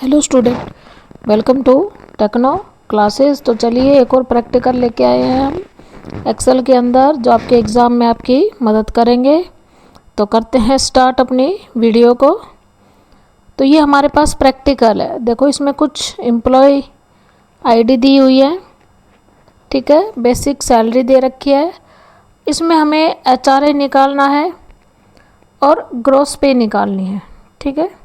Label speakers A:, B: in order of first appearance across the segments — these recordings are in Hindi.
A: Hello student, welcome to Techno Classes. तो चलिए एक और प्रैक्टिकल लेके आए हैं हम एक्सेल के अंदर जो आपके एग्ज़ाम में आपकी मदद करेंगे। तो करते हैं स्टार्ट अपनी वीडियो को। तो ये हमारे पास प्रैक्टिकल है। देखो इसमें कुछ एम्प्लॉय आईडी दी हुई है, ठीक है। बेसिक सैलरी दे रखी है। इसमें हमें एचआरए निकालना है और ग्रॉस पे निकालनी है, ठीक है।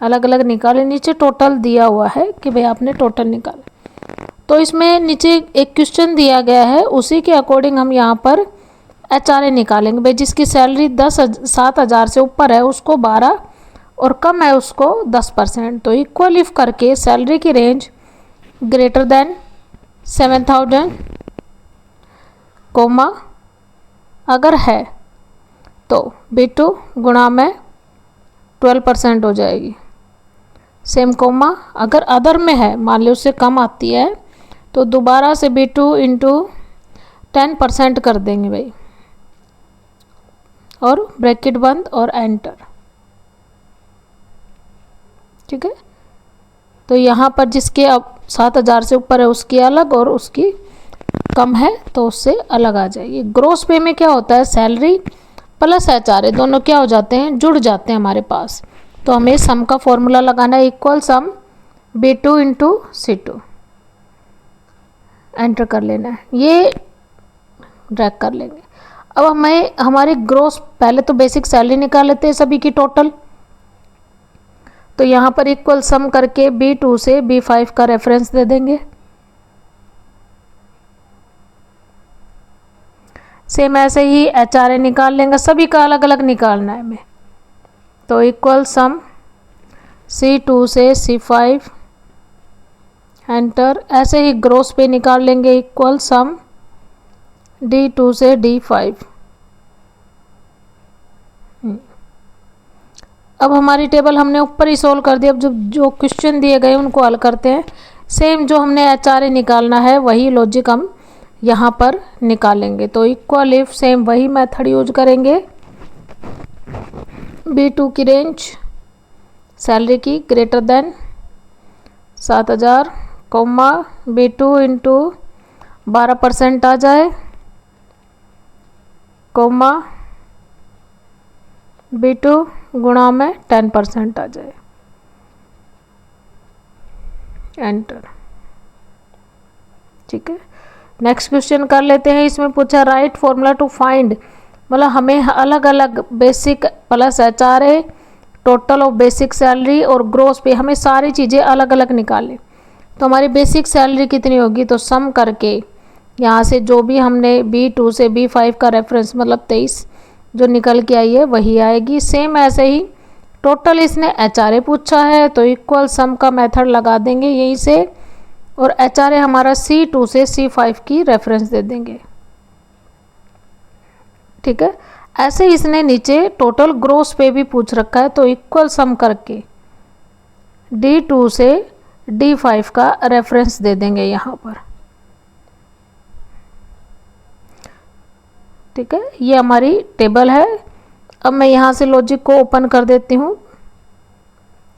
A: अलग अलग निकाले, नीचे टोटल दिया हुआ है कि भाई आपने टोटल निकाला। तो इसमें नीचे एक क्वेश्चन दिया गया है, उसी के अकॉर्डिंग हम यहाँ पर एचआरए निकालेंगे। भाई जिसकी सैलरी 7,000 से ऊपर है उसको 12 और कम है उसको 10%। तो इक्वल इफ करके सैलरी की रेंज ग्रेटर देन 7,000 कोमा अगर है तो B2 गुणा में 12% हो जाएगी। सेम कोमा अगर अदर में है, मान लो उससे कम आती है तो दोबारा से B2 इंटू 10% कर देंगे भाई, और ब्रैकेट बंद और एंटर, ठीक है। तो यहाँ पर जिसके अब 7,000 से ऊपर है उसकी अलग और उसकी कम है तो उससे अलग आ जाएगी। ग्रोस पे में क्या होता है, सैलरी प्लस एचआरए दोनों क्या हो जाते हैं, जुड़ जाते हैं हमारे पास। तो हमें सम का फॉर्मूला लगाना है, इक्वल सम B2 इंटू C2, एंटर कर लेना है, ये ड्रैग कर लेंगे। अब हमें हमारी ग्रोस, पहले तो बेसिक सैलरी निकाल लेते हैं सभी की टोटल। तो यहाँ पर इक्वल सम करके B2 से B5 का रेफरेंस दे देंगे। सेम ऐसे ही एचआरए निकाल लेंगे, सभी का अलग अलग निकालना है हमें। तो इक्वल सम C2 से C5, एंटर। ऐसे ही ग्रोस पे निकाल लेंगे, इक्वल सम D2 से D5। अब हमारी टेबल हमने ऊपर ही सोल्व कर दी। अब जो क्वेश्चन दिए गए उनको हल करते हैं। सेम जो हमने एचआरए निकालना है वही लॉजिक हम यहाँ पर निकालेंगे। तो इक्वल इफ सेम वही मेथड यूज करेंगे। B2 की रेंज सैलरी की greater than 7,000 comma B2 into 12% आ जाए, कोमा B2 गुणा में 10% आ जाए, एंटर, ठीक है। नेक्स्ट क्वेश्चन कर लेते हैं। इसमें पूछा राइट फॉर्मूला टू फाइंड, मतलब हमें अलग अलग basic plus HRA, total of basic salary और ग्रोस पे, हमें सारी चीज़ें अलग अलग निकालें। तो हमारी बेसिक सैलरी कितनी होगी, तो सम करके यहाँ से जो भी हमने B2 से B5 का रेफरेंस मतलब 23 जो निकल के आई है वही आएगी। सेम ऐसे ही टोटल इसने एचआरए पूछा है तो इक्वल सम का मेथड लगा देंगे यहीं से, और एचआरए हमारा C2 से C5 की रेफरेंस दे देंगे, ठीक है। ऐसे ही इसने नीचे टोटल ग्रोस पे भी पूछ रखा है तो इक्वल सम करके D2 से D5 का रेफरेंस दे देंगे यहाँ पर, ठीक है। ये हमारी टेबल है। अब मैं यहाँ से लॉजिक को ओपन कर देती हूँ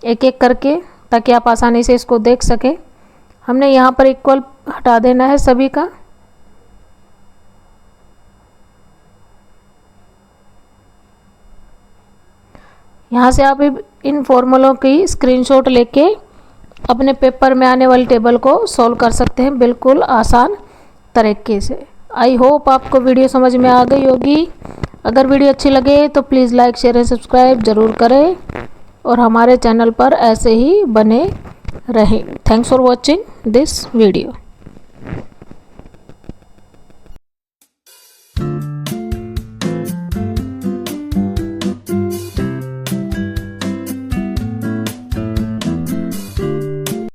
A: एक एक करके ताकि आप आसानी से इसको देख सकें। हमने यहाँ पर इक्वल हटा देना है सभी का। यहाँ से आप इन फॉर्मूलों की स्क्रीनशॉट लेके अपने पेपर में आने वाली टेबल को सॉल्व कर सकते हैं बिल्कुल आसान तरीके से। आई होप आपको वीडियो समझ में आ गई होगी। अगर वीडियो अच्छी लगे तो please like share and subscribe ज़रूर करें और हमारे चैनल पर ऐसे ही बने रहें। Thanks for watching this video.